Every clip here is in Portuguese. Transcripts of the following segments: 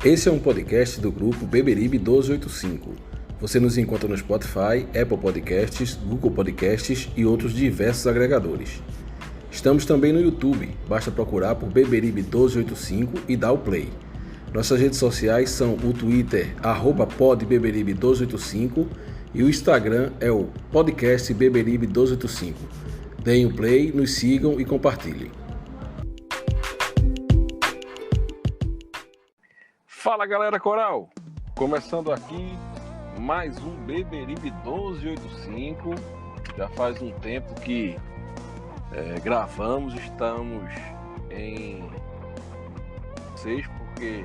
Esse é um podcast do grupo Beberibe 1285. Você nos encontra no Spotify, Apple Podcasts, Google Podcasts e outros diversos agregadores. Estamos também no YouTube, basta procurar por Beberibe 1285 e dar o play. Nossas redes sociais são o Twitter, @podbeberibe1285 e o Instagram é o podcast Beberibe 1285. Deem o play, nos sigam e compartilhem. Fala galera coral, começando aqui mais um Beberibe 1285. Já faz um tempo que gravamos, estamos em 6 porque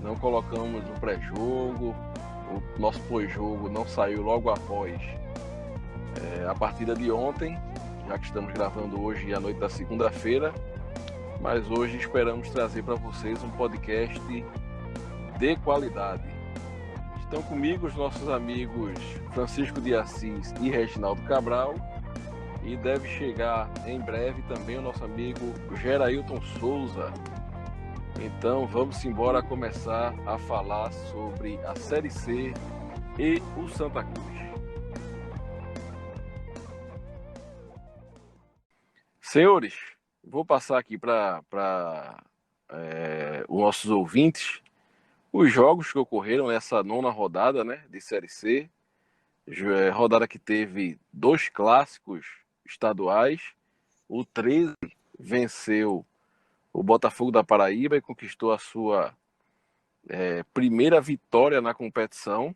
não colocamos um pré-jogo, o nosso pós-jogo não saiu logo após a partida de ontem, já que estamos gravando hoje à noite da segunda-feira, mas hoje esperamos trazer para vocês um podcast de qualidade. Estão comigo os nossos amigos Francisco de Assis e Reginaldo Cabral, e deve chegar em breve também o nosso amigo Gerailton Souza. Então vamos embora começar a falar sobre a Série C e o Santa Cruz. Senhores, vou passar aqui para os nossos ouvintes os jogos que ocorreram nessa nona rodada, né, de Série C. Rodada que teve 2 clássicos estaduais. O 13 venceu o Botafogo da Paraíba e conquistou a sua primeira vitória na competição,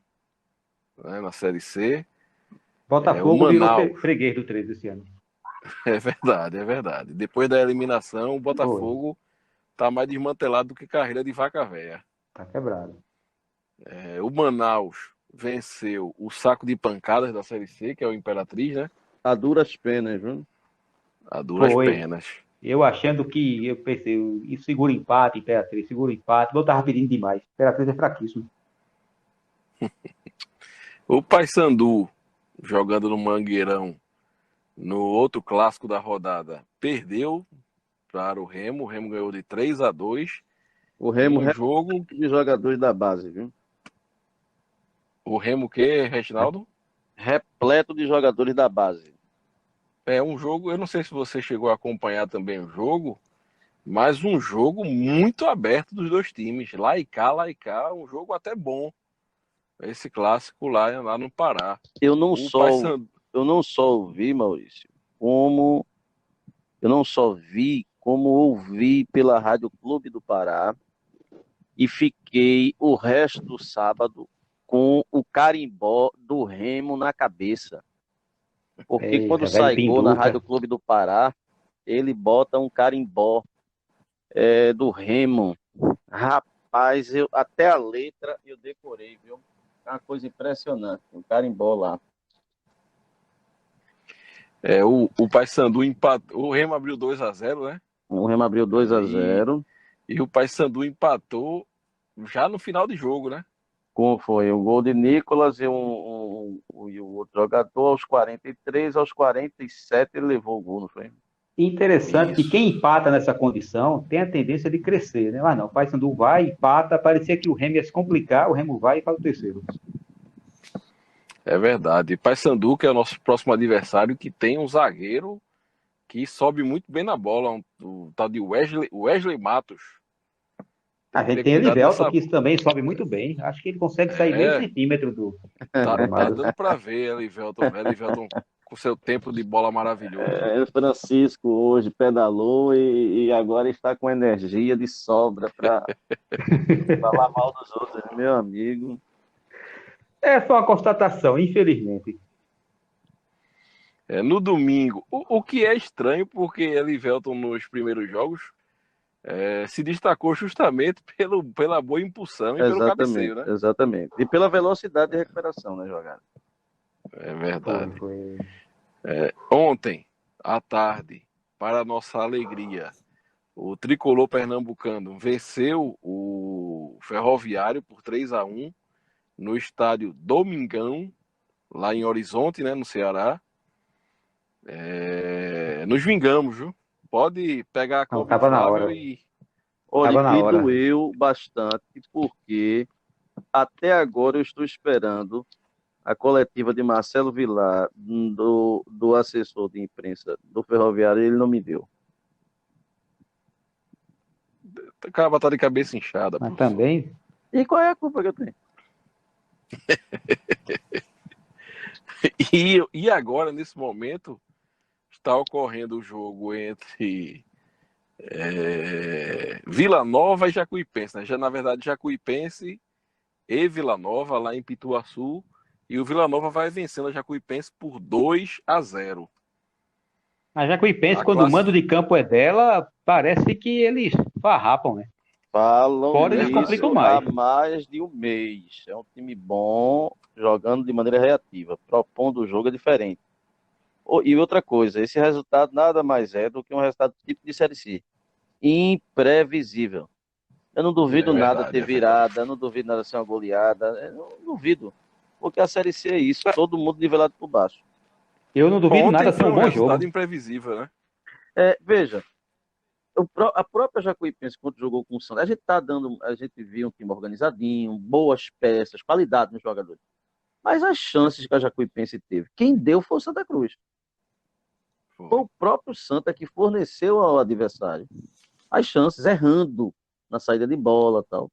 né, na Série C. Botafogo virou freguês do 13 esse ano. É verdade, é verdade. Depois da eliminação, o Botafogo está mais desmantelado do que carreira de vaca véia. Tá quebrado. O Manaus venceu o saco de pancadas da Série C, que é o Imperatriz, né? A duras penas, viu? A duras penas. Eu achando que, eu pensei, isso segura empate, Imperatriz, segura empate, eu tava pedindo demais. Imperatriz é fraquíssimo. O Paysandu, jogando no Mangueirão, no outro clássico da rodada, perdeu para o Remo ganhou de 3-2. O Remo jogo de jogadores da base, viu? O Remo o quê, Reginaldo? Repleto de jogadores da base. É um jogo, eu não sei se você chegou a acompanhar também o jogo, mas um jogo muito aberto dos dois times. Lá e cá, um jogo até bom. Esse clássico lá no Pará. Eu não só vi, Maurício, como ouvi pela Rádio Clube do Pará e fiquei o resto do sábado com o carimbó do Remo na cabeça. Porque quando sai gol na Rádio Clube do Pará, ele bota um carimbó do Remo. Rapaz, até a letra eu decorei, viu? É uma coisa impressionante, um carimbó lá. O Paysandu empatou, o Remo abriu 2-0, né? O Remo abriu 2-0. E o Paysandu empatou já no final de jogo, né? Como foi? O gol de Nicolas e o outro jogador aos 43, aos 47 ele levou o gol, não foi? Interessante que quem empata nessa condição tem a tendência de crescer, né? Mas não, o Paysandu vai, empata, parecia que o Remo ia se complicar, o Remo vai e faz o terceiro. É verdade. Paysandu, que é o nosso próximo adversário, que tem um zagueiro que sobe muito bem na bola, o tal de Wesley Matos. A gente tem Elivelton, que também sobe muito bem. Acho que ele consegue sair meio centímetro do... Tá dando pra ver, Elivelton com seu tempo de bola maravilhoso. Francisco hoje pedalou e agora está com energia de sobra para falar mal dos outros, meu amigo. É só uma constatação, infelizmente. No domingo, o que é estranho, porque Elivelton nos primeiros jogos se destacou justamente pela boa impulsão e pelo cabeceio, né? Exatamente. E pela velocidade de recuperação na jogada. É verdade. Ontem, à tarde, para nossa alegria, o tricolor pernambucano venceu o Ferroviário por 3-1 no estádio Domingão, lá em Horizonte, né, no Ceará. Nos vingamos, viu? Pode pegar a Copa na hora. Olha, Tava na me hora. doeu bastante, porque até agora eu estou esperando a coletiva de Marcelo Vilar, do assessor de imprensa do Ferroviário, ele não me deu. O cara tá de cabeça inchada, Mas professor. também, E qual é a culpa que eu tenho? E agora, nesse momento, está ocorrendo o jogo entre Vila Nova e Jacuipense, né? Já, na verdade, Jacuipense e Vila Nova, lá em Pituaçu. E o Vila Nova vai vencendo a Jacuipense por 2-0. a Jacuipense, A quando o classe... mando de campo é dela, parece que eles farrapam, né? Falam Fora eles Verdade, complicam isso há mais. mais de um mês. É um time bom, jogando de maneira reativa, propondo o jogo é diferente. E outra coisa, esse resultado nada mais é do que um resultado tipo de Série C. Imprevisível. Eu não duvido nada ter é verdade. virada, eu não duvido nada ser uma goleada, eu não duvido. Porque a Série C é isso, todo mundo nivelado por baixo. Eu não duvido Ontem nada ser foi um um bom resultado jogo. imprevisível, né? Veja, a própria Jacuipense, quando jogou com o Santos, a gente viu um time organizadinho, boas peças, qualidade nos jogadores. Mas as chances que a Jacuipense teve, quem deu foi o Santa Cruz. Foi Foi. o próprio Santa que forneceu ao adversário as chances, errando na saída de bola e tal.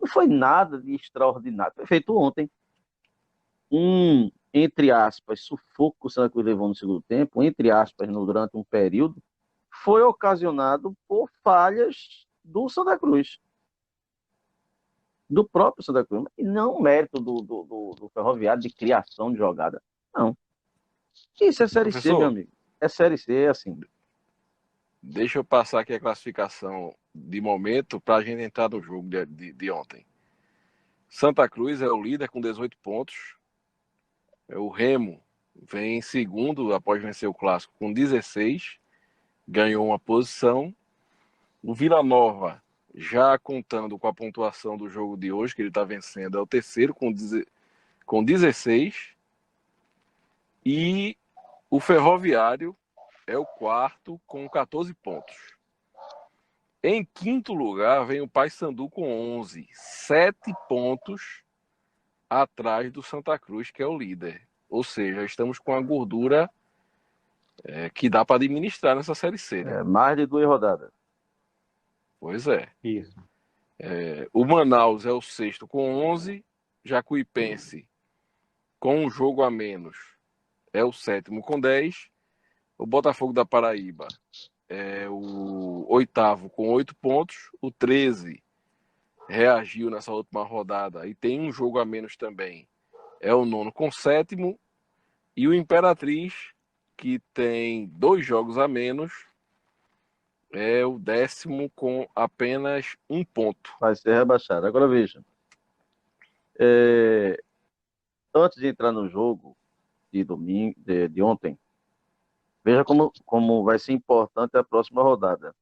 Não foi nada de extraordinário. Foi feito ontem. Entre aspas, sufoco que o Santa Cruz levou no segundo tempo, entre aspas, durante um período, foi ocasionado por falhas do Santa Cruz, do próprio Santa Cruz, e não mérito do Ferroviário de criação de jogada. Não. Isso é Série C, meu Professor, amigo. É Série C, é assim. deixa eu passar aqui a classificação de momento para a gente entrar no jogo de ontem. Santa Cruz é o líder com 18 pontos. O Remo vem em segundo após vencer o Clássico com 16. Ganhou uma posição. O Vila Nova, já contando com a pontuação do jogo de hoje, que ele está vencendo, é o terceiro com 16. E o Ferroviário é o quarto com 14 pontos. Em quinto lugar vem o Paysandu com 11, 7 pontos atrás do Santa Cruz, que é o líder. Ou seja, estamos com a gordura que dá para administrar nessa Série C, né? Mais de 2 rodadas. Pois é. Isso. O Manaus é o sexto com 11, Jacuipense com um jogo a menos é o sétimo com 10, o Botafogo da Paraíba é o oitavo com 8 pontos, o 13 reagiu nessa última rodada e tem um jogo a menos também, é o nono com sétimo, e o Imperatriz, que tem 2 jogos a menos, é o 10º com apenas 1 ponto. Vai ser rebaixado. Agora veja. Antes de entrar no jogo de domingo, de ontem, veja como vai ser importante a próxima rodada.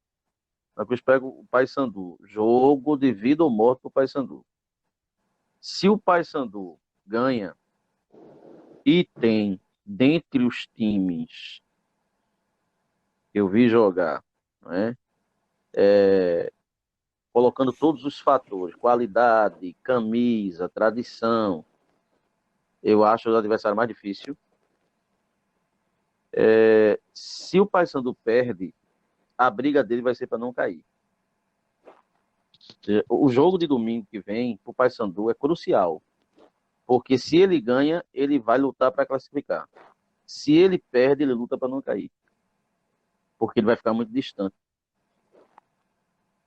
A Cruz pega o Paysandu. Jogo de vida ou morte para o Paysandu. Se o Paysandu ganha e tem, dentre os times que eu vi jogar, né, colocando todos os fatores, qualidade, camisa, tradição, eu acho o adversário mais difícil. Se o Paysandu perde, a briga dele vai ser para não cair. O jogo de domingo que vem para o Paysandu é crucial, porque se ele ganha, ele vai lutar para classificar. Se ele perde, ele luta para não cair, porque ele vai ficar muito distante.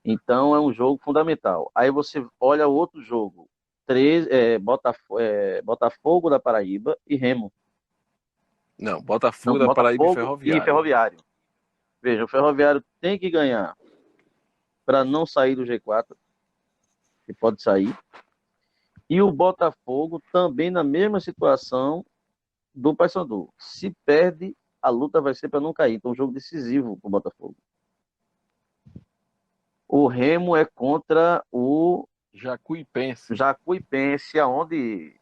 Então é um jogo fundamental. Aí você olha o outro jogo, Botafogo da Paraíba e Remo. Não, Botafogo Não, da Paraíba e Botafogo e Ferroviário. Ferroviário. Veja, o Ferroviário tem que ganhar para não sair do G4, que pode sair. E o Botafogo também na mesma situação do Paysandu. Se perde, a luta vai ser para não cair. Então, um jogo decisivo para o Botafogo. O Remo é contra o Jacuipense, Jacuipense, aonde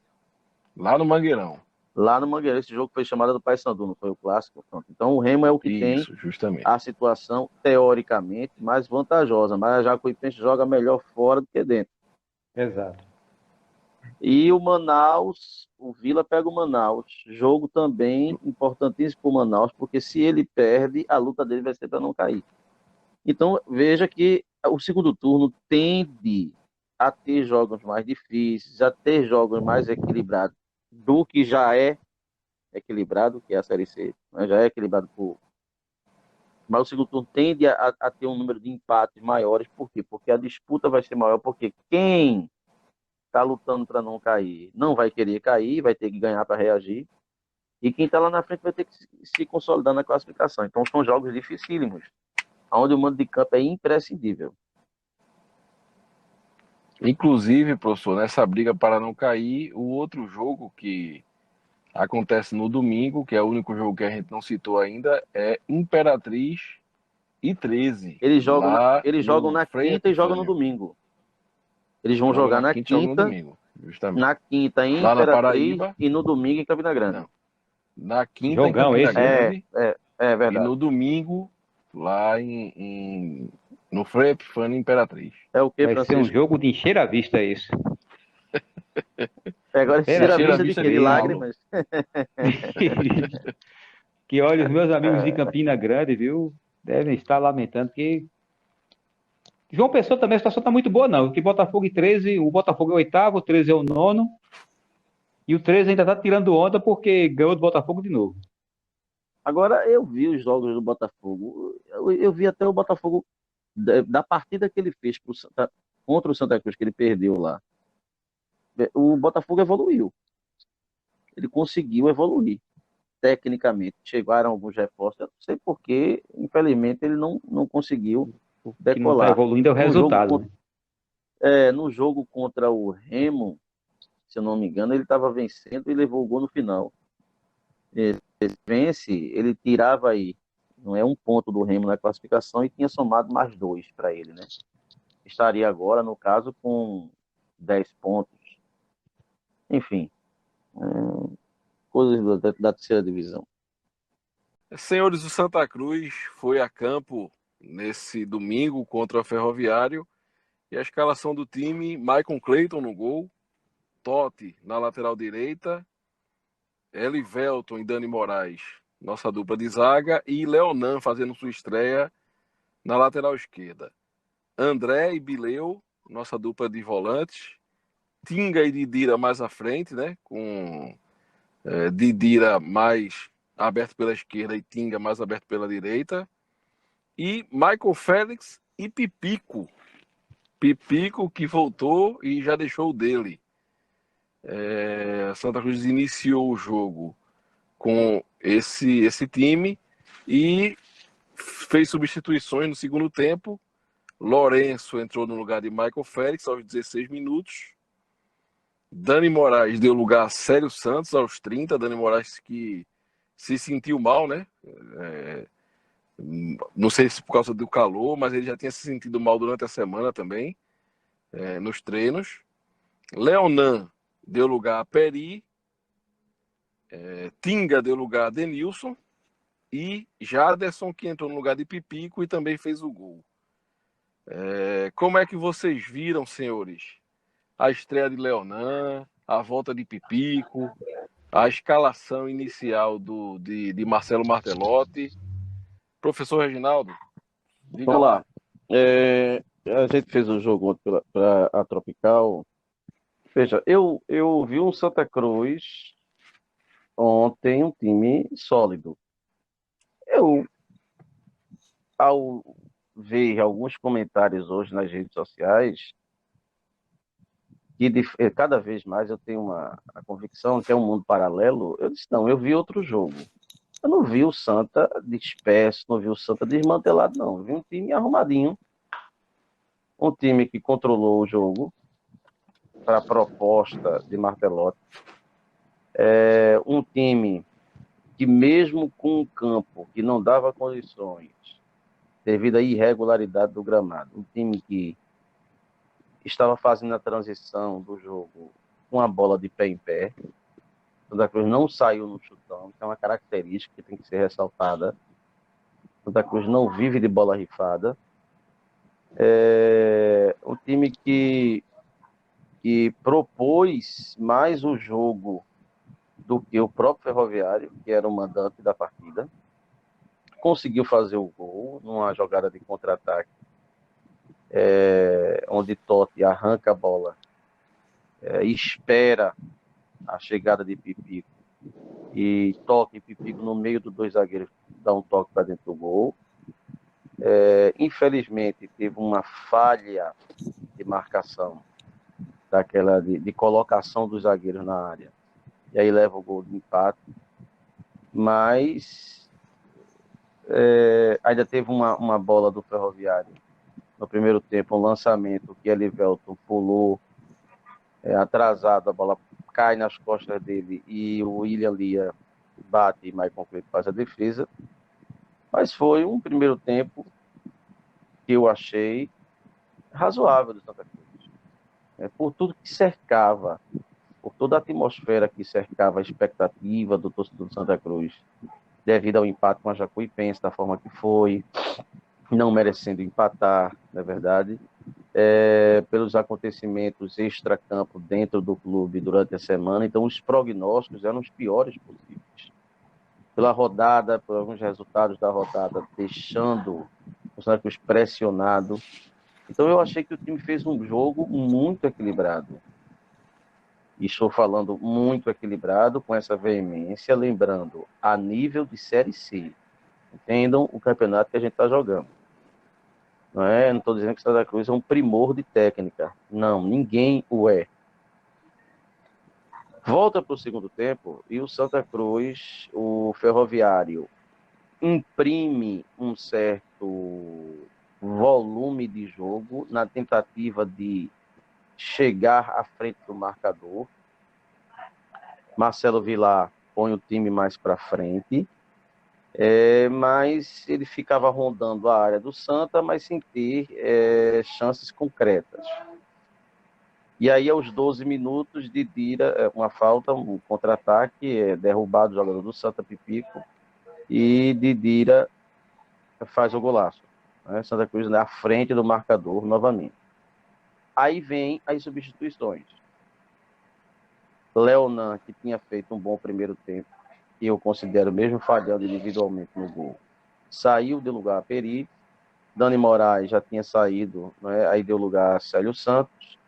lá no Mangueirão. lá no Mangueirão. Esse jogo foi chamado do Paysandu, não foi o clássico? Pronto. Então o Remo é o que tem Isso, justamente. a situação teoricamente mais vantajosa, mas a Jacuipense joga melhor fora do que dentro. Exato. E o Manaus, o Vila pega o Manaus. Jogo também importantíssimo para o Manaus, porque se ele perde, a luta dele vai ser para não cair. Então, veja que o segundo turno tende a ter jogos mais difíceis, a ter jogos mais equilibrados do que já é equilibrado, que é a Série C, né? Já é equilibrado por. Mas o segundo turno tende a ter um número de empates maiores. Por quê? Porque a disputa vai ser maior, porque quem está lutando para não cair não vai querer cair, vai ter que ganhar para reagir. E quem está lá na frente vai ter que se consolidar na classificação. Então são jogos dificílimos, onde o mando de campo é imprescindível. Inclusive, professor, nessa briga para não cair, o outro jogo que acontece no domingo, que é o único jogo que a gente não citou ainda, é Imperatriz e 13. Eles jogam na Frei quinta e jogam no Epifânio. domingo. Eles vão Jogam jogar na na quinta e jogam no quinta, domingo, justamente. na quinta em Lá na Imperatriz Paraíba, e no domingo em Campina Grande. não. Na quinta em Jogão Campina esse, né? Grande É e verdade. no domingo lá no Frei Epifânio Imperatriz. É o que, Vai ser um Francisco? jogo de encher a vista esse. Agora Cheira encher a a vista de vista quê? De de lágrimas. Que olha, os meus amigos de Campina Grande, viu, devem estar lamentando que João Pessoa também a situação está muito boa, não. Que Botafogo e 13, o Botafogo é o oitavo, o 13 é o nono, e o 13 ainda está tirando onda porque ganhou do Botafogo de novo. Agora eu vi os jogos do Botafogo. Eu vi até o Botafogo da partida que ele fez contra o Santa Cruz, que ele perdeu lá. O Botafogo evoluiu. Ele conseguiu evoluir tecnicamente. Chegaram alguns reforços. Eu não sei porquê, infelizmente, ele não conseguiu O que não está decolar. evoluindo é o No jogo, resultado, né? no jogo contra o Remo, se eu não me engano, ele estava vencendo e levou o gol no final. Ele vence, ele tirava aí, não é um ponto do Remo na classificação e tinha somado mais 2 para ele, né? Estaria agora, no caso, com 10 pontos. Enfim, coisas da terceira divisão. Senhores, o Santa Cruz foi a campo nesse domingo contra o Ferroviário e a escalação do time: Maicon Cleiton no gol, Totti na lateral direita, Elivelton e Dani Moraes, nossa dupla de zaga, e Leonan fazendo sua estreia na lateral esquerda. André e Bileu, nossa dupla de volantes, Tinga e Didira mais à frente, né? Com Didira mais aberto pela esquerda e Tinga mais aberto pela direita. E Michael Félix e Pipico. Pipico que voltou e já deixou o dele. Santa Cruz iniciou o jogo com esse time e fez substituições no segundo tempo. Lourenço entrou no lugar de Michael Félix aos 16 minutos. Dani Moraes deu lugar a Célio Santos aos 30. Dani Moraes que se sentiu mal, né? Não sei se por causa do calor, mas ele já tinha se sentido mal durante a semana também, nos treinos. Leonan deu lugar a Peri. Tinga deu lugar a Denilson. E Jaderson, que entrou no lugar de Pipico e também fez o gol. Como é que vocês viram, senhores, a estreia de Leonan, a volta de Pipico, a escalação inicial de Marcelo Martelotti? Professor Reginaldo, diga Vamos lá. lá. A gente fez o jogo para a Tropical. Veja, eu vi um Santa Cruz ontem, um time sólido. Ao ver alguns comentários hoje nas redes sociais, que cada vez mais eu tenho a convicção que é um mundo paralelo, eu disse, não, eu vi outro jogo. Eu não vi o Santa disperso, não vi o Santa desmantelado, não. Eu vi um time arrumadinho, um time que controlou o jogo para a proposta de Martelotti. Um time que mesmo com um campo que não dava condições, devido à irregularidade do gramado, um time que estava fazendo a transição do jogo com a bola de pé em pé, Santa Cruz não saiu no chutão, que é uma característica que tem que ser ressaltada. Santa Cruz não vive de bola rifada. É um time que propôs mais o jogo do que o próprio Ferroviário, que era o mandante da partida. Conseguiu fazer o gol numa jogada de contra-ataque, onde Totti arranca a bola, espera a chegada de Pipico e toca em Pipico no meio dos dois zagueiros, dá um toque para dentro do gol. Infelizmente, teve uma falha de marcação, daquela de colocação dos zagueiros na área, e aí leva o gol de empate. Mas ainda teve uma bola do Ferroviário no primeiro tempo, um lançamento que Elivelton pulou atrasado, a bola cai nas costas dele e o William Lia bate e Maicon Cleito faz a defesa. Mas foi um primeiro tempo que eu achei razoável do Santa Cruz. Por tudo que cercava, por toda a atmosfera que cercava a expectativa do torcedor do Santa Cruz, devido ao empate com a Jacuipense, da forma que foi, não merecendo empatar, na verdade, pelos acontecimentos extracampo dentro do clube durante a semana. Então, os prognósticos eram os piores possíveis. Pela rodada, por alguns resultados da rodada, deixando o Santa Cruz pressionado. Então, eu achei que o time fez um jogo muito equilibrado. E estou falando muito equilibrado, com essa veemência, lembrando, a nível de Série C. Entendam o campeonato que a gente está jogando. Não estou dizendo que o Santa Cruz é um primor de técnica. Não, ninguém o é. Volta para o segundo tempo e o Santa Cruz, o Ferroviário, imprime um certo volume de jogo na tentativa de chegar à frente do marcador. Marcelo Vilar põe o time mais para frente, mas ele ficava rondando a área do Santa, mas sem ter chances concretas. E aí, aos 12 minutos, Didira, uma falta, um contra-ataque, derrubado o jogador do Santa, Pipico, e Didira faz o golaço. Santa Cruz na frente do marcador novamente. Aí vem as substituições. Leonan, que tinha feito um bom primeiro tempo, que eu considero mesmo falhando individualmente no gol, saiu de lugar a Peri. Dani Moraes já tinha saído, aí deu lugar a Célio Santos.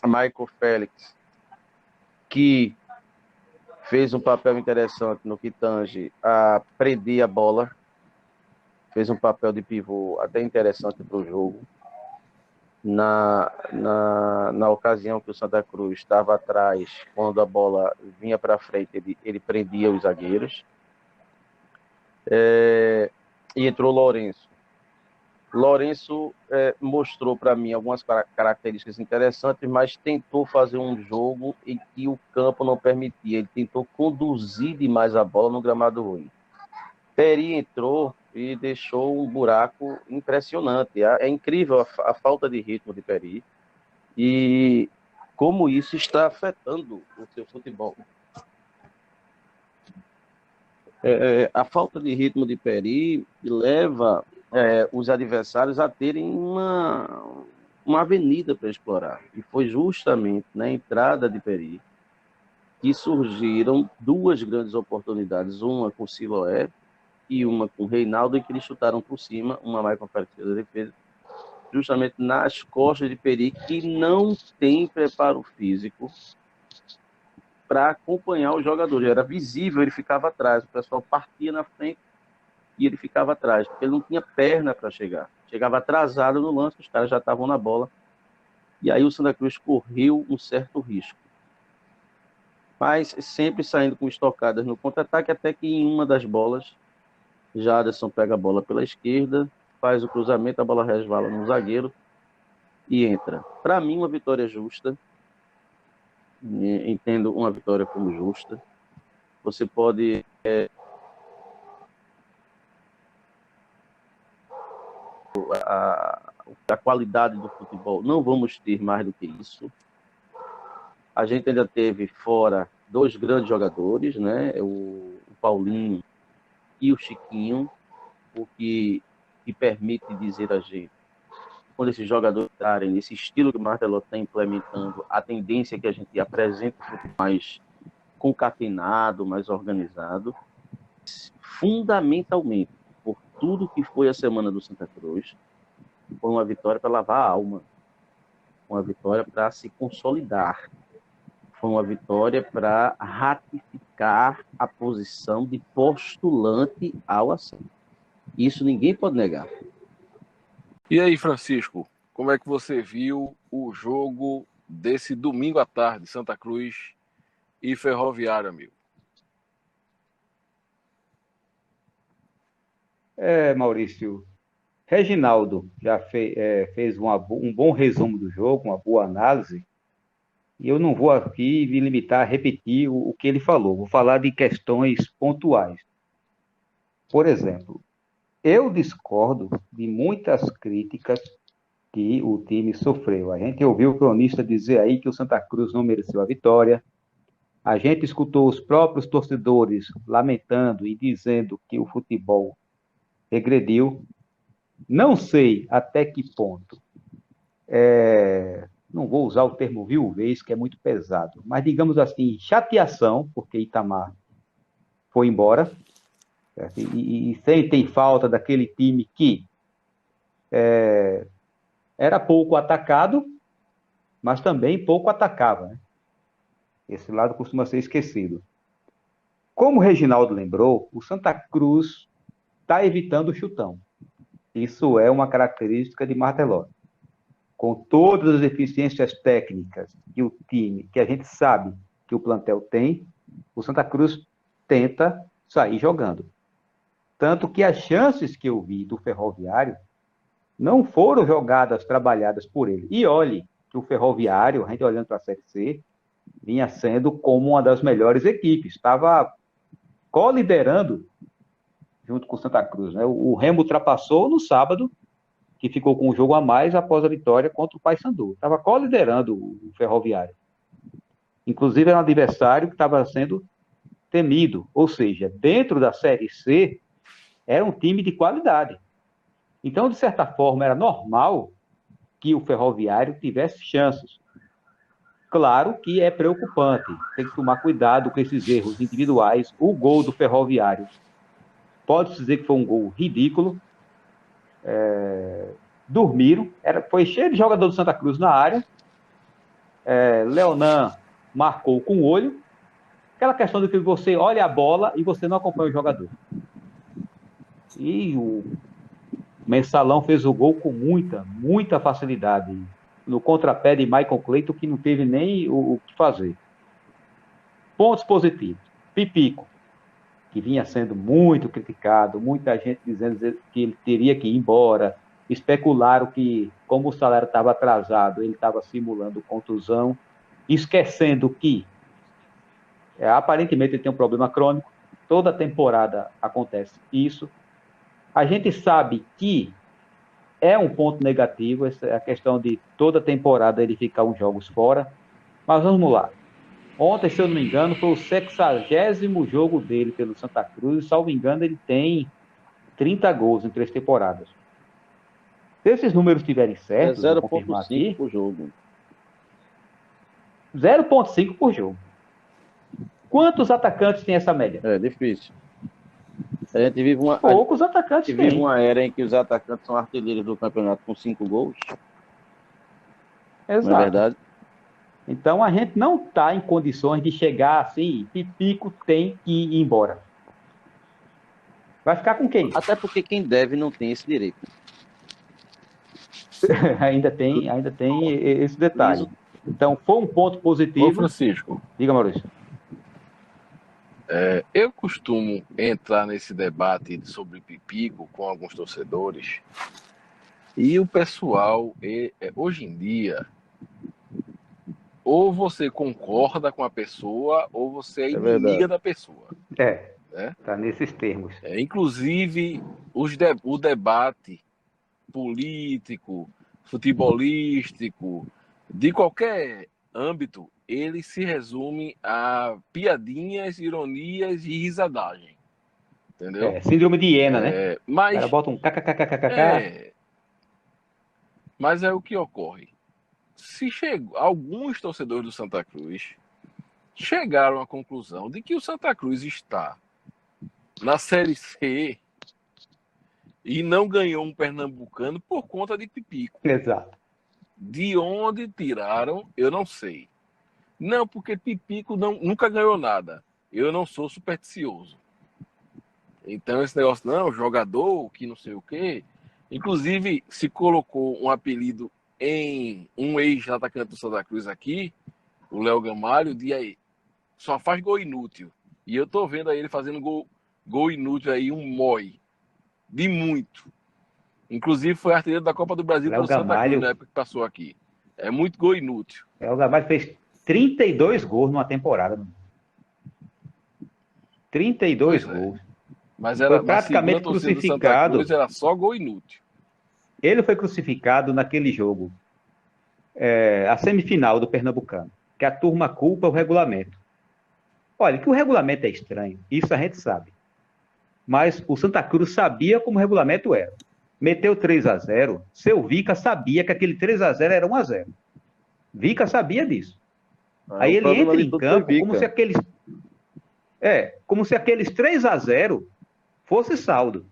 Michael Félix, que fez um papel interessante no que tange a prender a bola, fez um papel de pivô até interessante para o jogo. Na ocasião que o Santa Cruz estava atrás, quando a bola vinha para frente, ele prendia os zagueiros. E entrou Lourenço. Lourenço mostrou para mim algumas características interessantes, mas tentou fazer um jogo em que o campo não permitia. Ele tentou conduzir demais a bola no gramado ruim. Peri entrou e deixou um buraco impressionante. É incrível a falta de ritmo de Peri e como isso está afetando o seu futebol. A falta de ritmo de Peri leva os adversários a terem uma avenida para explorar. E foi justamente na entrada de Peri que surgiram duas grandes oportunidades, uma com Siloé e uma com Reinaldo, em que eles chutaram por cima, uma mais com a da defesa, justamente nas costas de Peri, que não tem preparo físico para acompanhar os jogadores. Era visível, ele ficava atrás, o pessoal partia na frente e ele ficava atrás, porque ele não tinha perna para chegar. Chegava atrasado no lance, os caras já estavam na bola, e aí o Santa Cruz correu um certo risco. Mas sempre saindo com estocadas no contra-ataque, até que em uma das bolas, Jaderson pega a bola pela esquerda, faz o cruzamento, a bola resvala no zagueiro e entra. Para mim, uma vitória justa. Entendo uma vitória como justa. Você pode a qualidade do futebol, não vamos ter mais do que isso. A gente ainda teve fora 2 grandes jogadores, né? O Paulinho e o Chiquinho, o que permite dizer a gente, quando esses jogadores estarem nesse estilo que o Martelo está implementando, a tendência é que a gente apresente um pouco mais concatenado, mais organizado, fundamentalmente, por tudo que foi a semana do Santa Cruz, foi uma vitória para lavar a alma, uma vitória para se consolidar, foi uma vitória para ratificar a posição de postulante ao acesso. Isso ninguém pode negar. E aí, Francisco, como é que você viu o jogo desse domingo à tarde, Santa Cruz e Ferroviário, amigo? Maurício, Reginaldo já fez um bom resumo do jogo, uma boa análise, e eu não vou aqui me limitar a repetir o que ele falou, vou falar de questões pontuais. Por exemplo, eu discordo de muitas críticas que o time sofreu. A gente ouviu o cronista dizer aí que o Santa Cruz não mereceu a vitória, a gente escutou os próprios torcedores lamentando e dizendo que o futebol regrediu. Não sei até que ponto, não vou usar o termo viuvez, que é muito pesado, mas digamos assim, chateação, porque Itamar foi embora, certo? E sentem falta daquele time que era pouco atacado, mas também pouco atacava, né? Esse lado costuma ser esquecido. Como o Reginaldo lembrou, o Santa Cruz está evitando o chutão. Isso é uma característica de Martelotto. Com todas as deficiências técnicas que o time, que a gente sabe que o plantel tem, o Santa Cruz tenta sair jogando. Tanto que as chances que eu vi do Ferroviário não foram jogadas, trabalhadas por ele. E olhe que o Ferroviário, a gente olhando para a Série C, vinha sendo como uma das melhores equipes. Estava co-liderando junto com o Santa Cruz, né? O Remo ultrapassou no sábado, que ficou com um jogo a mais após a vitória contra o Paysandu. Estava co-liderando o Ferroviário. Inclusive, era um adversário que estava sendo temido. Ou seja, dentro da Série C, era um time de qualidade. Então, de certa forma, era normal que o Ferroviário tivesse chances. Claro que é preocupante. Tem que tomar cuidado com esses erros individuais. O gol do Ferroviário pode-se dizer que foi um gol ridículo. Dormiram. Foi cheio de jogador do Santa Cruz na área. Leonan marcou com o olho. Aquela questão de que você olha a bola e você não acompanha o jogador. E o Mensalão fez o gol com muita facilidade. No contrapé de Michael Cleiton, que não teve nem o que fazer. Pontos positivos. Pipico, que vinha sendo muito criticado, muita gente dizendo que ele teria que ir embora, especularam que, como o salário estava atrasado, ele estava simulando contusão, esquecendo que, aparentemente, ele tem um problema crônico, toda temporada acontece isso. A gente sabe que é um ponto negativo, essa a questão de toda temporada ele ficar uns jogos fora, mas vamos lá. Ontem, se eu não me engano, foi o 60º jogo dele pelo Santa Cruz. Salvo engano, ele tem 30 gols em 3 temporadas. Se esses números estiverem certos, 0,5 por jogo. 0,5 por jogo. Quantos atacantes tem essa média? É difícil. A gente vive Poucos atacantes vive uma era em que os atacantes são artilheiros do campeonato com 5 gols. Exato. Não é verdade? Então a gente não está em condições de chegar assim, Pipico tem que ir embora. Vai ficar com quem? Até porque quem deve não tem esse direito. ainda tem esse detalhe. Então foi um ponto positivo. Ô, Francisco. Diga, Maurício. Eu costumo entrar nesse debate sobre Pipico com alguns torcedores e o pessoal, hoje em dia, ou você concorda com a pessoa ou você é inimiga da pessoa. Tá nesses termos. Inclusive, o debate político, futebolístico, de qualquer âmbito, ele se resume a piadinhas, ironias e risadagem. Entendeu? Síndrome de hiena, né? O cara Mas bota um kkkkkk. mas é o que ocorre. Alguns torcedores do Santa Cruz chegaram à conclusão de que o Santa Cruz está na Série C e não ganhou um pernambucano por conta de Pipico. Exato. De onde tiraram, eu não sei. Não, porque Pipico nunca ganhou nada. Eu não sou supersticioso. Então esse negócio, não, jogador, que não sei o quê. Inclusive, se colocou um apelido em um ex-atacante do Santa Cruz aqui, o Léo Gamalho, de aí, só faz gol inútil. E eu tô vendo aí ele fazendo gol inútil aí, um mói. De muito. Inclusive foi artilheiro da Copa do Brasil Léo pelo Santa Gamalho, Cruz na época que passou aqui. É muito gol inútil. Léo Gamalho fez 32 gols numa temporada. Mano. 32 gols. Mas foi praticamente crucificado. Cruz, era só gol inútil. Ele foi crucificado naquele jogo, a semifinal do Pernambucano, que a turma culpa o regulamento. Olha, que o regulamento é estranho, isso a gente sabe. Mas o Santa Cruz sabia como o regulamento era. Meteu 3-0, seu Vica sabia que aquele 3-0 era 1-0. Vica sabia disso. Aí ele entra em campo como se aqueles 3-0 fosse saldo.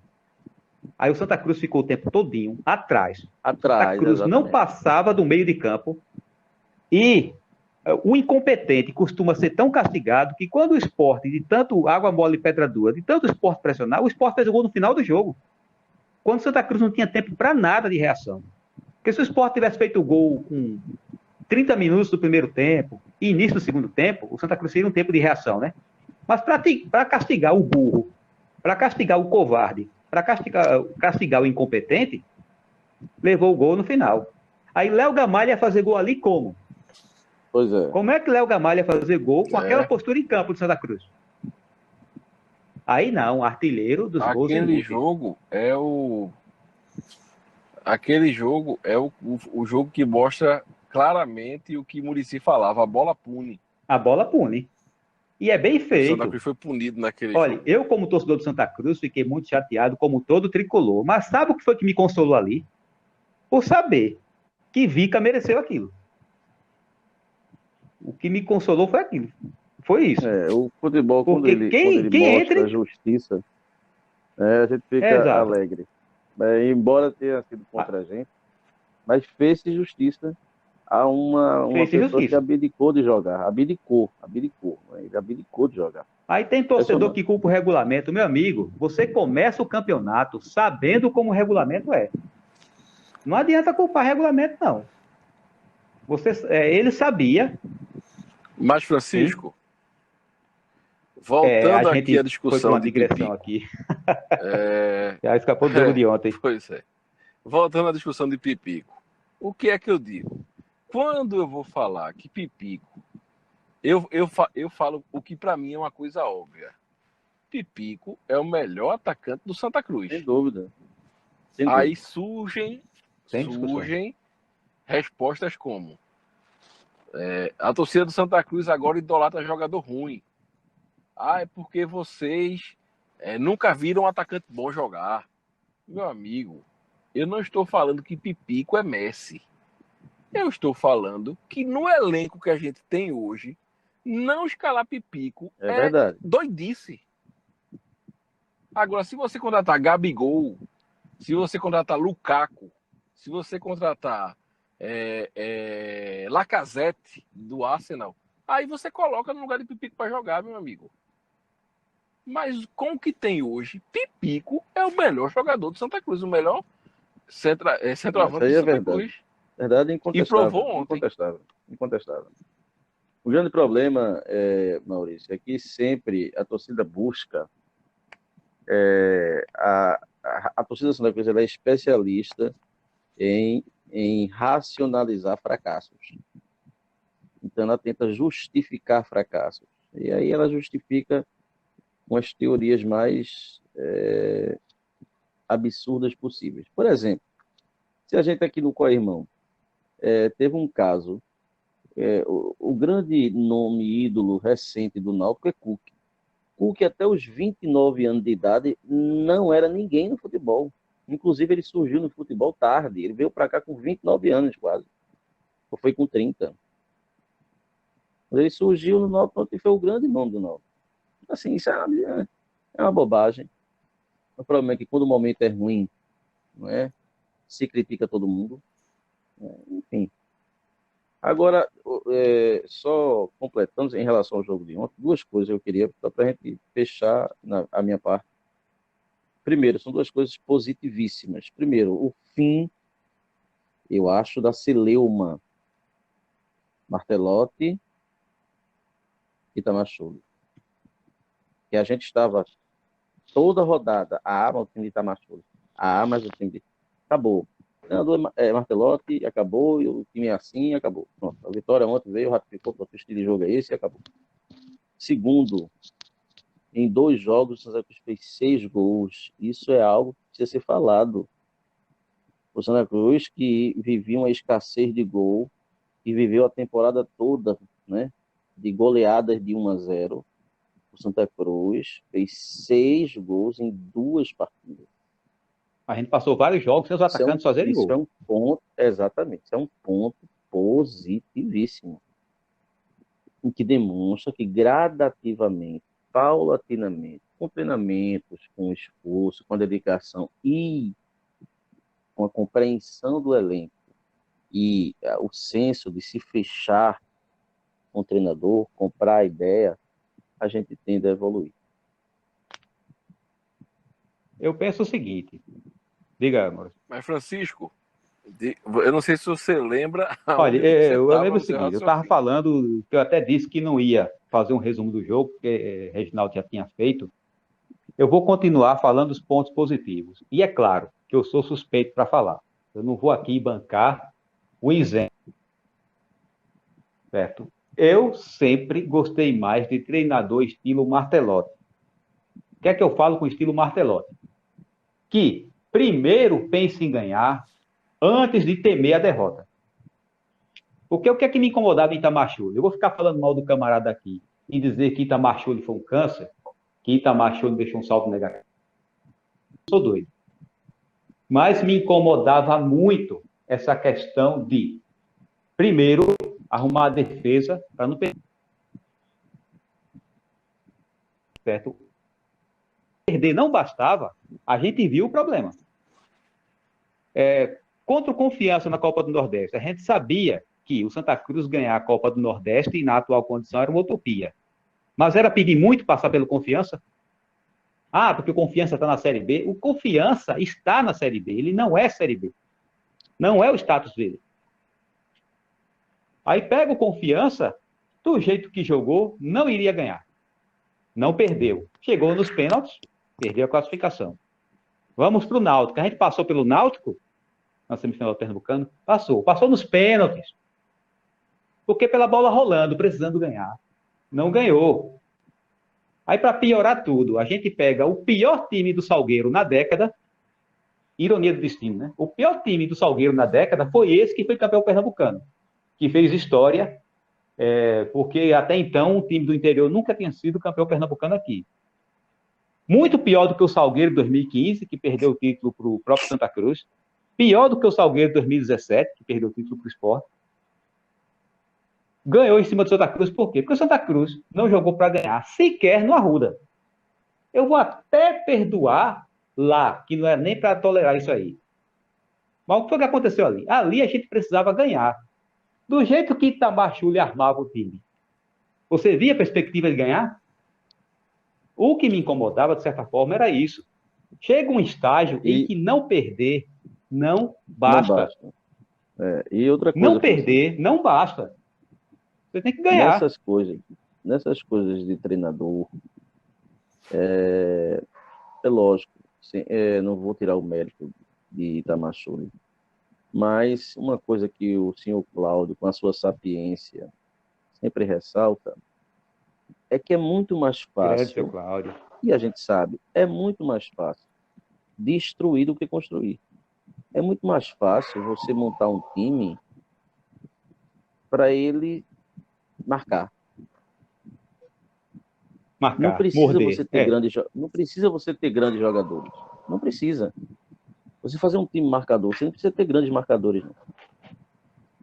Aí o Santa Cruz ficou o tempo todinho atrás. Santa Cruz exatamente. Não passava do meio de campo. E o incompetente costuma ser tão castigado que quando o Sport, de tanto água mole e pedra dura, de tanto o Sport pressionar, o Sport fez o gol no final do jogo. Quando o Santa Cruz não tinha tempo para nada de reação. Porque se o Sport tivesse feito o gol com 30 minutos do primeiro tempo e início do segundo tempo, o Santa Cruz teria um tempo de reação, né? Mas para castigar o burro, para castigar o covarde, para castigar o incompetente, levou o gol no final. Aí Léo Gamalho ia fazer gol ali como? Pois é. Como é que Léo Gamalho ia fazer gol com aquela postura em campo do Santa Cruz? Aí não, artilheiro dos gols. Aquele jogo é o jogo que mostra claramente o que Muricy falava, a bola pune. A bola pune. E é bem feito. O Santa Cruz foi punido naquele jogo. Olha, eu como torcedor do Santa Cruz fiquei muito chateado, como todo tricolor. Mas sabe o que foi que me consolou ali? Por saber que Vica mereceu aquilo. O que me consolou foi aquilo. Foi isso. O futebol, quando ele mostra a justiça, a gente fica alegre. Embora tenha sido contra a gente, mas fez-se justiça a uma pessoa que abdicou de jogar. Abdicou. Ele abdicou de jogar. Aí tem torcedor que culpa o regulamento. Meu amigo, você começa o campeonato sabendo como o regulamento é. Não adianta culpar regulamento, não. Ele sabia. Mas, Francisco, voltando aqui à discussão de digressão aqui. Já escapou do jogo de ontem. Pois é. Voltando à discussão de Pipico. O que é que eu digo? Quando eu vou falar que Pipico, eu falo o que para mim é uma coisa óbvia. Pipico é o melhor atacante do Santa Cruz. Sem dúvida. Aí surgem respostas como a torcida do Santa Cruz agora idolatra jogador ruim. É porque vocês nunca viram um atacante bom jogar. Meu amigo, eu não estou falando que Pipico é Messi. Eu estou falando que no elenco que a gente tem hoje, não escalar Pipico é verdade. Doidice. Agora, se você contratar Gabigol, se você contratar Lukaku, se você contratar Lacazette do Arsenal, aí você coloca no lugar de Pipico para jogar, meu amigo. Mas com o que tem hoje, Pipico é o melhor jogador do Santa Cruz, o melhor centroavante do Santa Cruz. Verdade incontestável. E provou ontem. Incontestável. O grande problema, Maurício, é que sempre a torcida busca a torcida do Santa Cruz ela é especialista em racionalizar fracassos. Então ela tenta justificar fracassos. E aí ela justifica com as teorias mais absurdas possíveis. Por exemplo, se a gente aqui no Coirmão teve um caso O grande nome ídolo recente do Náutico é Cook. Cook, até os 29 anos de idade, não era ninguém no futebol. Inclusive, ele surgiu no futebol tarde. Ele veio para cá com 29 anos quase. Ou foi com 30. Mas ele surgiu no Náutico e foi o grande nome do Náutico. Assim, isso é uma bobagem. O problema é que quando o momento é ruim, não é? Se critica todo mundo. Enfim. Agora, só completando em relação ao jogo de ontem, duas coisas eu queria, só para a gente fechar a minha parte. Primeiro, são duas coisas positivíssimas. Primeiro, o fim, eu acho, da celeuma Martelotti e Tamachule. Que a gente estava toda rodada, mas o time de Tamachule. Mas o time de... Acabou. O treinador Martelotti, acabou, e o time é assim, acabou. Pronto, a vitória ontem veio, ratificou, o estilo de jogo é esse e acabou. Segundo, em 2 jogos, o Santa Cruz fez 6 gols. Isso é algo que precisa ser falado. O Santa Cruz, que vivia uma escassez de gol, e viveu a temporada toda, né, de goleadas de 1-0. O Santa Cruz fez 6 gols em 2 partidas. A gente passou vários jogos sem os atacantes fazerem gol. Isso é um ponto, exatamente, isso é um ponto positivíssimo, em que demonstra que gradativamente, paulatinamente, com treinamentos, com esforço, com dedicação e com a compreensão do elenco e o senso de se fechar com o treinador, comprar a ideia, a gente tende a evoluir. Eu penso o seguinte, diga, amor. Mas, Francisco, eu não sei se você lembra. Olha, eu lembro o seu seguinte, eu estava falando, que eu até disse que não ia fazer um resumo do jogo, porque Reginaldo já tinha feito. Eu vou continuar falando os pontos positivos. E é claro que eu sou suspeito para falar. Eu não vou aqui bancar o isento. Certo? Eu sempre gostei mais de treinador estilo Martelotti. O que é que eu falo com estilo Martelotti? Que primeiro pense em ganhar antes de temer a derrota. Porque o que é que me incomodava em Itamachule? Eu vou ficar falando mal do camarada aqui e dizer que Itamachule foi um câncer, que Itamachule deixou um saldo negativo. Eu sou doido. Mas me incomodava muito essa questão de, primeiro, arrumar a defesa para não perder. Certo? Perder não bastava, a gente viu o problema. Contra o Confiança na Copa do Nordeste, a gente sabia que o Santa Cruz ganhar a Copa do Nordeste e na atual condição era uma utopia. Mas era pedir muito passar pelo Confiança? Porque o Confiança está na Série B. O Confiança está na Série B, ele não é Série B. Não é o status dele. Aí pega o Confiança, do jeito que jogou, não iria ganhar. Não perdeu. Chegou nos pênaltis, perdeu a classificação. Vamos para o Náutico. A gente passou pelo Náutico, na semifinal do Pernambucano, passou nos pênaltis. Porque pela bola rolando, precisando ganhar. Não ganhou. Aí, para piorar tudo, a gente pega o pior time do Salgueiro na década, ironia do destino, né? O pior time do Salgueiro na década foi esse que foi campeão pernambucano, que fez história, porque até então o time do interior nunca tinha sido campeão pernambucano aqui. Muito pior do que o Salgueiro de 2015, que perdeu o título para o próprio Santa Cruz. Pior do que o Salgueiro de 2017, que perdeu o título para o Sport. Ganhou em cima do Santa Cruz, por quê? Porque o Santa Cruz não jogou para ganhar, sequer no Arruda. Eu vou até perdoar lá, que não era nem para tolerar isso aí. Mas o que foi que aconteceu ali? Ali a gente precisava ganhar. Do jeito que Itamachule armava o time. Você via a perspectiva de ganhar? O que me incomodava, de certa forma, era isso. Chega um estágio em que não perder não basta. Não basta. E outra coisa, não perder não basta. Você tem que ganhar. Nessas coisas de treinador, é lógico, não vou tirar o mérito de Itamachule, mas uma coisa que o senhor Cláudio, com a sua sapiência, sempre ressalta, é que é muito mais fácil, Cláudio. E a gente sabe, é muito mais fácil destruir do que construir. É muito mais fácil você montar um time para ele marcar. Não Marcar, precisa morder. você ter não precisa você ter grandes jogadores. Não precisa. Você fazer um time marcador, você não precisa ter grandes marcadores, não.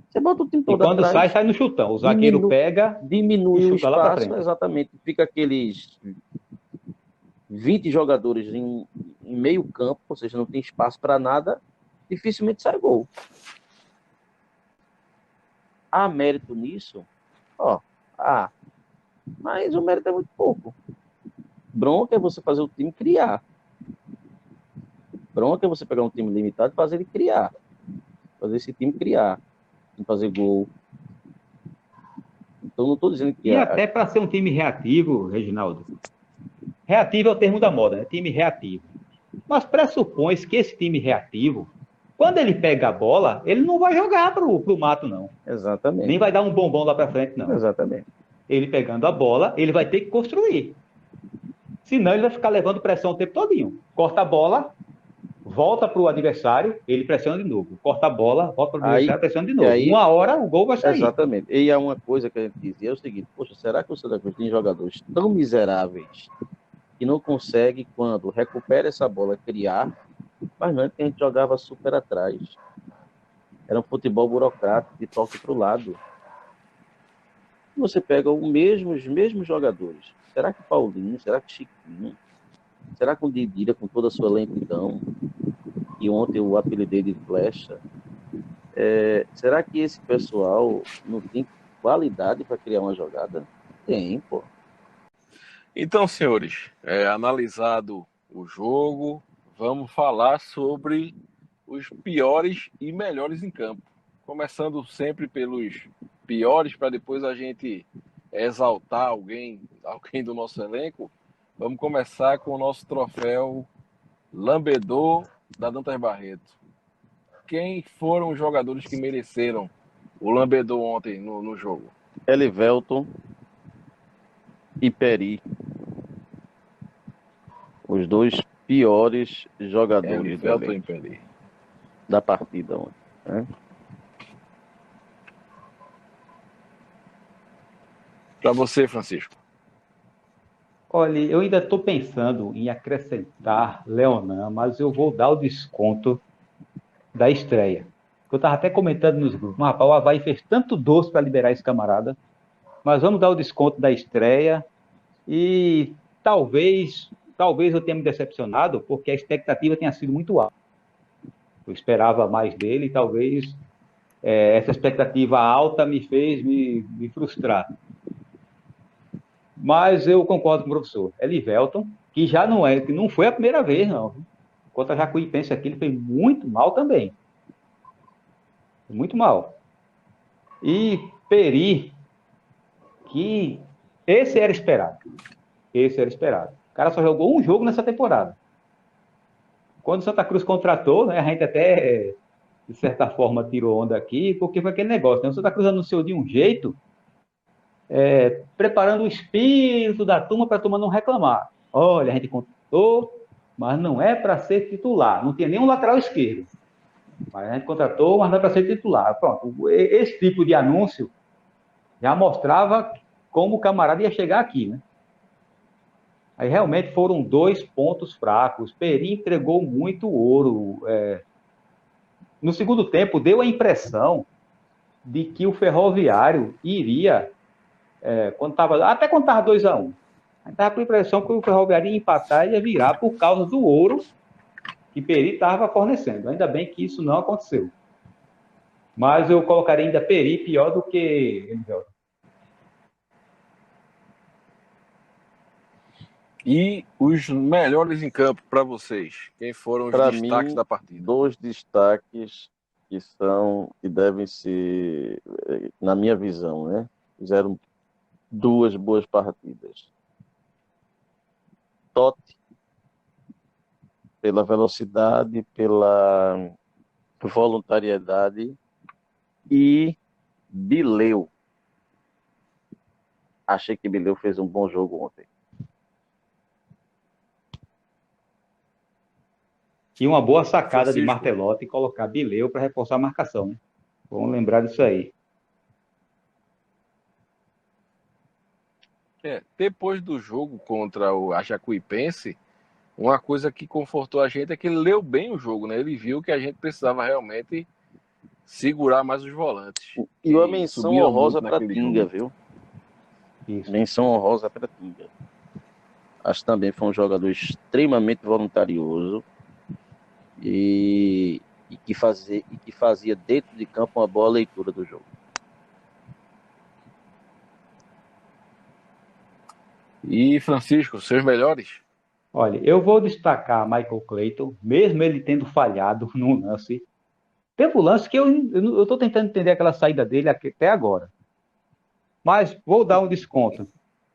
Você bota o time E todo quando atrás, sai no chutão. O zagueiro pega e diminui o chuta lá para espaço, frente. exatamente. Fica aqueles 20 jogadores em meio campo, ou seja, não tem espaço para nada, dificilmente sai gol. Há mérito nisso? Mas o mérito é muito pouco. Bronca é você fazer o time criar. Bronca é você pegar um time limitado e fazer ele criar. Fazer esse time criar. Fazer gol. Então não estou dizendo que... E até para ser um time reativo, Reginaldo. Reativo é o termo da moda, né? Time reativo. Mas pressupõe que esse time reativo, quando ele pega a bola, ele não vai jogar pro mato, não. Exatamente. Nem vai dar um bombom lá para frente, não. Exatamente. Ele pegando a bola, ele vai ter que construir. Senão ele vai ficar levando pressão o tempo todinho. Corta a bola, volta para o adversário, ele pressiona de novo. Corta a bola, volta para o adversário, pressiona de novo. Aí, uma hora o gol vai sair. Exatamente. E é uma coisa que a gente dizia, é o seguinte, poxa, será que o Santa Cruz tem jogadores tão miseráveis que não consegue, quando recupera essa bola, criar? Mas não é que a gente jogava super atrás. Era um futebol burocrático, de toque para o lado. Você pega os mesmos jogadores. Será que Paulinho? Será que Chiquinho? Será que o Didira, com toda a sua lentidão, e ontem o apelidei de Flecha, será que esse pessoal não tem qualidade para criar uma jogada? Tem, pô. Então, senhores, analisado o jogo, vamos falar sobre os piores e melhores em campo. Começando sempre pelos piores, para depois a gente exaltar alguém do nosso elenco. Vamos começar com o nosso troféu Lambedor da Dantas Barreto. Quem foram os jogadores que mereceram o Lambedor ontem no jogo? Elivelton e Peri. Os dois piores jogadores Elivelton e Peri. Da partida ontem. Né? Para você, Francisco. Olha, eu ainda estou pensando em acrescentar Leonan, mas eu vou dar o desconto da estreia. Eu estava até comentando nos grupos, mas rapaz, o Avaí fez tanto doce para liberar esse camarada, mas vamos dar o desconto da estreia e talvez eu tenha me decepcionado, porque a expectativa tenha sido muito alta. Eu esperava mais dele e talvez essa expectativa alta me fez me frustrar. Mas eu concordo com o professor Elivelton, que que não foi a primeira vez, não. Contra a Jacuipense aqui, ele foi muito mal também. Muito mal. E Peri, que esse era esperado. O cara só jogou um jogo nessa temporada. Quando o Santa Cruz contratou, né, a gente até, de certa forma, tirou onda aqui, porque foi aquele negócio, né? O Santa Cruz anunciou de um jeito, preparando o espírito da turma para a turma não reclamar. Olha, a gente contratou, mas não é para ser titular. Não tinha nenhum lateral esquerdo. Mas a gente contratou, mas não é para ser titular. Pronto, esse tipo de anúncio já mostrava como o camarada ia chegar aqui, né? Aí realmente foram 2 pontos fracos. Peri entregou muito ouro. No segundo tempo, deu a impressão de que o Ferroviário iria, até quando estava 2-1, a gente estava com a impressão que o Ferroviário ia empatar e ia virar por causa do ouro que Peri estava fornecendo. Ainda bem que isso não aconteceu. Mas eu colocaria ainda Peri pior do que Elivelton. E os melhores em campo para vocês? Quem foram os destaques da partida? 2 destaques que devem ser, na minha visão, né? Fizeram 2 boas partidas. Totti, pela velocidade, pela voluntariedade, e Bileu. Achei que Bileu fez um bom jogo ontem. E uma boa sacada de Martelotti e colocar Bileu para reforçar a marcação, né? Vamos lembrar disso aí. Depois do jogo contra a Jacuipense, uma coisa que confortou a gente é que ele leu bem o jogo, né? Ele viu que a gente precisava realmente segurar mais os volantes. E uma menção honrosa para Tinga, jogo. viu? Isso. Menção honrosa para Tinga. Acho que também foi um jogador extremamente voluntarioso e que fazia dentro de campo uma boa leitura do jogo. E, Francisco, seus melhores? Olha, eu vou destacar Michael Clayton, mesmo ele tendo falhado no lance. Teve um lance que eu estou tentando entender aquela saída dele até agora. Mas vou dar um desconto,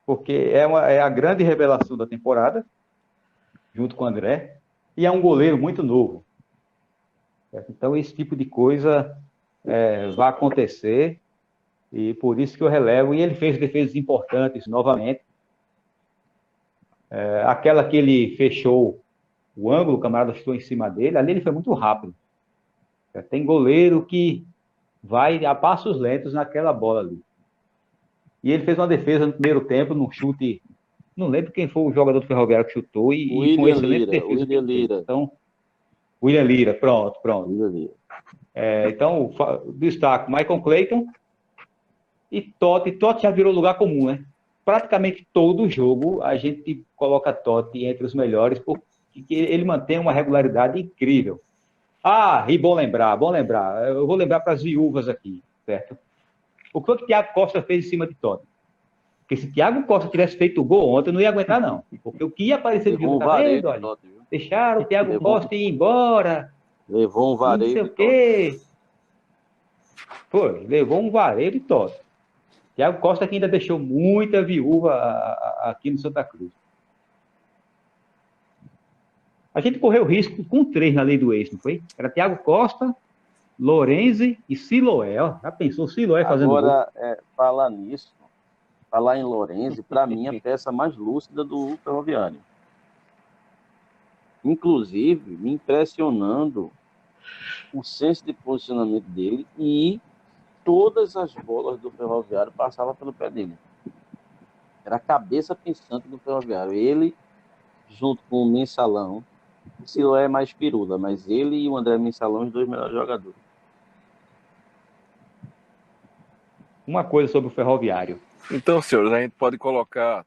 porque é a grande revelação da temporada, junto com o André, e é um goleiro muito novo. Então, esse tipo de coisa vai acontecer, e por isso que eu relevo. E ele fez defesas importantes novamente. Aquela que ele fechou o ângulo, o camarada chutou em cima dele, ali ele foi muito rápido. Tem goleiro que vai a passos lentos naquela bola ali. E ele fez uma defesa no primeiro tempo, num chute. Não lembro quem foi o jogador do Ferroviário que chutou, e com excelente defesa. William Lira. Então, William Lira, pronto. William Lira. Então, destaco Michael Clayton e Totti. Totti já virou lugar comum, né? Praticamente todo jogo a gente coloca Totti entre os melhores, porque ele mantém uma regularidade incrível. E bom lembrar. Eu vou lembrar para as viúvas aqui, certo? O que foi que o Thiago Costa fez em cima de Totti? Porque se Thiago Costa tivesse feito o gol ontem, eu não ia aguentar, não. Porque o que ia aparecer de jogo, tá vendo? Olha, deixaram o Thiago Costa ir embora. Levou um vareio. Não sei o quê. Foi, levou um vareio de Totti. Thiago Costa que ainda deixou muita viúva aqui no Santa Cruz. A gente correu risco com 3 na lei do ex, não foi? Era Thiago Costa, Lorenzi e Siloé. Já pensou Siloé fazendo gol? Agora, falar em Lorenzi, para mim, é a peça mais lúcida do Ferroviário. Inclusive, me impressionando o senso de posicionamento dele, e todas as bolas do Ferroviário passavam pelo pé dele. Era a cabeça pensante do Ferroviário. Ele, junto com o Mensalão, o Siloé é mais pirula, mas ele e o André Mensalão, os dois melhores jogadores. Uma coisa sobre o Ferroviário. Então, senhores, a gente pode colocar...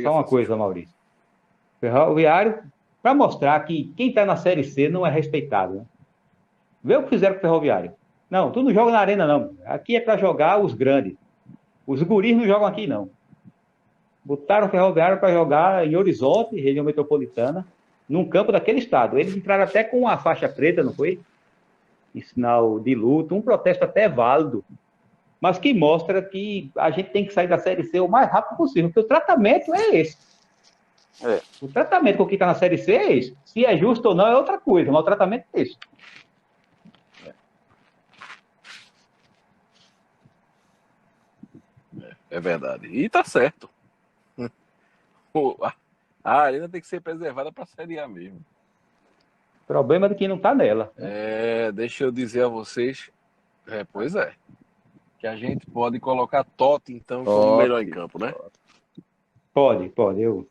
Só uma coisa, Maurício. Ferroviário, para mostrar que quem está na Série C não é respeitado. Né? Vê o que fizeram com o Ferroviário. Não, tu não joga na arena, não. Aqui é para jogar os grandes. Os guris não jogam aqui, não. Botaram o Ferroviário para jogar em Horizonte, região metropolitana, num campo daquele estado. Eles entraram até com a faixa preta, não foi? Em sinal de luto, um protesto até válido, mas que mostra que a gente tem que sair da Série C o mais rápido possível, porque o tratamento é esse. O tratamento com quem está na Série C é esse. Se é justo ou não é outra coisa, mas o tratamento é esse. É verdade. E tá certo. A arena tem que ser preservada para a Série A mesmo. O problema é de quem não está nela. Deixa eu dizer a vocês. Pois é. Que a gente pode colocar Totti, então, como melhor em campo, né? Pode. Eu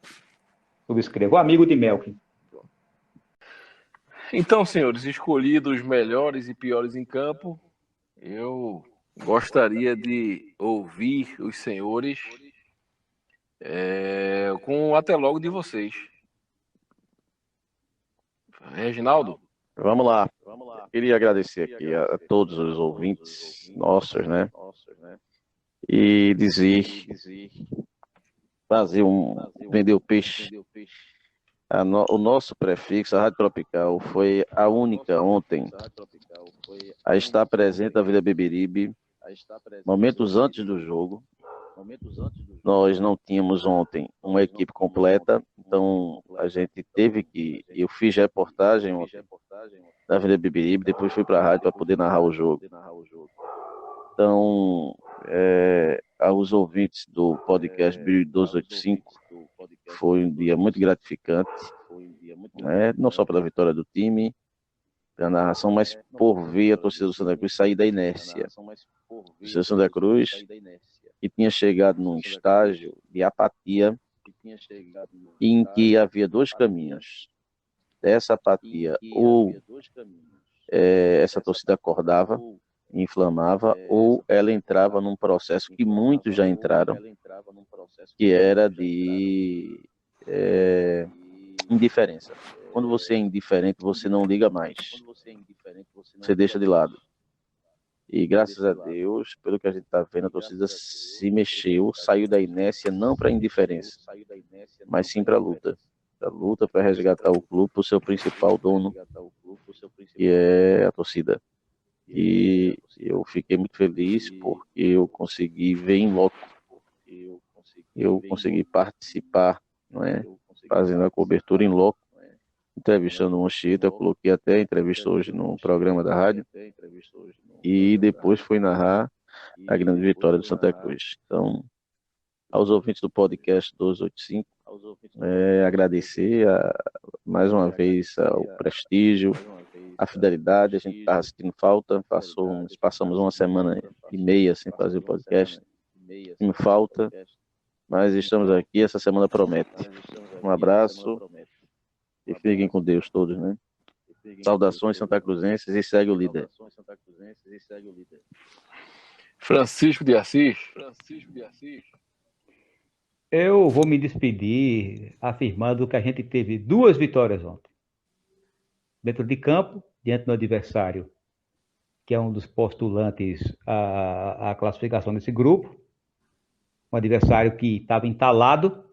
subscrevo. Amigo de Melk. Então, senhores, escolhidos melhores e piores em campo, eu gostaria de ouvir os senhores com até logo de vocês. Reginaldo? Vamos lá. Queria agradecer aqui a todos os ouvintes nossos, né? E dizer, vender o peixe. O nosso prefixo, a Rádio Tropical, foi a única ontem a estar presente na Vila Beberibe, momentos antes do jogo. Nós não tínhamos ontem uma equipe completa, então a gente teve que... Eu fiz reportagem ontem na Vila Beberibe, depois fui para a rádio para poder narrar o jogo. Então, aos ouvintes do podcast Biri 1285, foi um dia muito gratificante, né? Não só pela vitória do time, pela narração, mas por ver a torcida do Santa Cruz sair da inércia. A torcida do Santa Cruz que tinha chegado num estágio de apatia em que havia dois caminhos. Dessa apatia, ou essa torcida acordava, inflamava, ou ela entrava num processo que muitos já entraram, que era de indiferença. Quando você é indiferente, você não liga mais. Você deixa de lado. E graças a Deus, pelo que a gente está vendo, a torcida se mexeu, saiu da inércia não para a indiferença, mas sim para a luta. A luta para resgatar o clube, o seu principal dono, que é a torcida. E eu fiquei muito feliz porque eu consegui ver em loco, eu consegui participar, não é? Fazendo a cobertura em loco, entrevistando o Monchito. Eu coloquei até a entrevista hoje no programa da rádio, e depois fui narrar a grande vitória do Santa Cruz. Então, aos ouvintes do podcast 1285, agradecer mais uma vez o prestígio, a fidelidade. A gente estava sentindo falta, passamos uma semana e meia sem fazer o podcast, sentindo falta, mas estamos aqui, essa semana promete. Um abraço e fiquem com Deus todos, né? Saudações Santa Cruzenses e segue o líder. Francisco de Assis. Eu vou me despedir afirmando que a gente teve 2 vitórias ontem. Dentro de campo, diante do adversário, que é um dos postulantes à classificação desse grupo. Um adversário que estava entalado,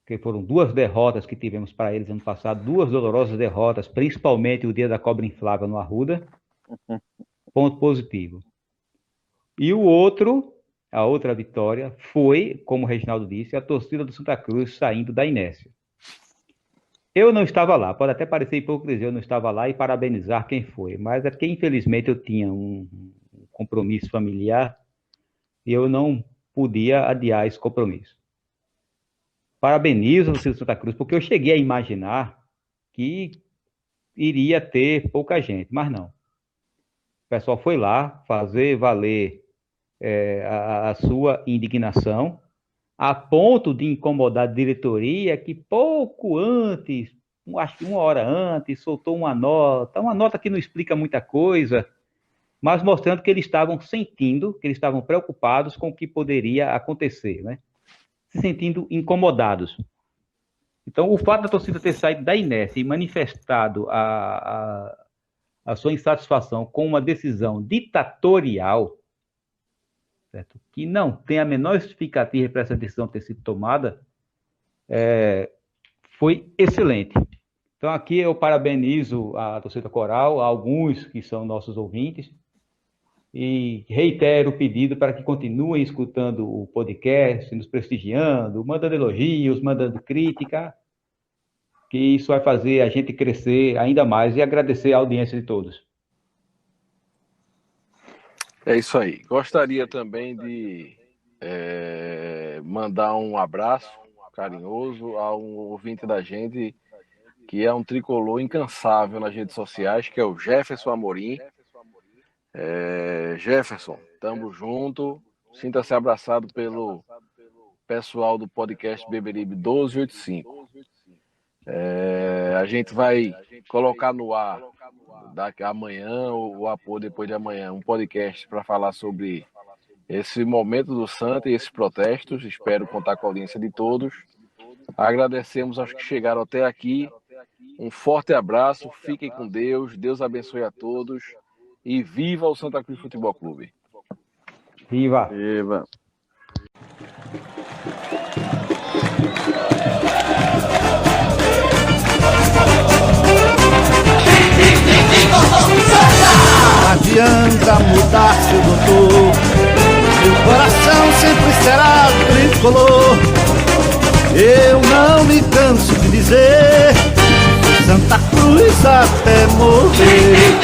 que foram 2 derrotas que tivemos para eles ano passado, 2 dolorosas derrotas, principalmente o dia da cobra inflável no Arruda. Ponto positivo. E a outra vitória foi, como o Reginaldo disse, a torcida do Santa Cruz saindo da inércia. Eu não estava lá, pode até parecer hipocrisia, eu não estava lá e parabenizar quem foi, mas é porque infelizmente eu tinha um compromisso familiar e eu não podia adiar esse compromisso. Parabenizo a torcida do Santa Cruz, porque eu cheguei a imaginar que iria ter pouca gente, mas não. O pessoal foi lá fazer valer a sua indignação, a ponto de incomodar a diretoria, que pouco antes, acho que 1 hora antes, soltou uma nota que não explica muita coisa, mas mostrando que eles estavam sentindo, que eles estavam preocupados com o que poderia acontecer, né? Se sentindo incomodados. Então, o fato da torcida ter saído da inércia e manifestado a sua insatisfação com uma decisão ditatorial, certo? Que não tem a menor justificativa para essa decisão ter sido tomada, foi excelente. Então, aqui eu parabenizo a torcida coral, a alguns que são nossos ouvintes, e reitero o pedido para que continuem escutando o podcast, nos prestigiando, mandando elogios, mandando crítica, que isso vai fazer a gente crescer ainda mais, e agradecer a audiência de todos. É isso aí. Gostaria também de mandar um abraço carinhoso a um ouvinte da gente, que é um tricolor incansável nas redes sociais, que é o Jefferson Amorim. Jefferson, tamo junto. Sinta-se abraçado pelo pessoal do podcast Beberibe 1285. A gente vai colocar no ar daqui amanhã ou depois de amanhã um podcast para falar sobre esse momento do Santa e esses protestos. Espero contar com a audiência de todos. Agradecemos aos que chegaram até aqui. Um forte abraço, fiquem com Deus, Deus abençoe a todos e viva o Santa Cruz Futebol Clube. Viva! Viva! Não adianta mudar, seu doutor, meu coração sempre será tricolor. Eu não me canso de dizer, Santa Cruz até morrer.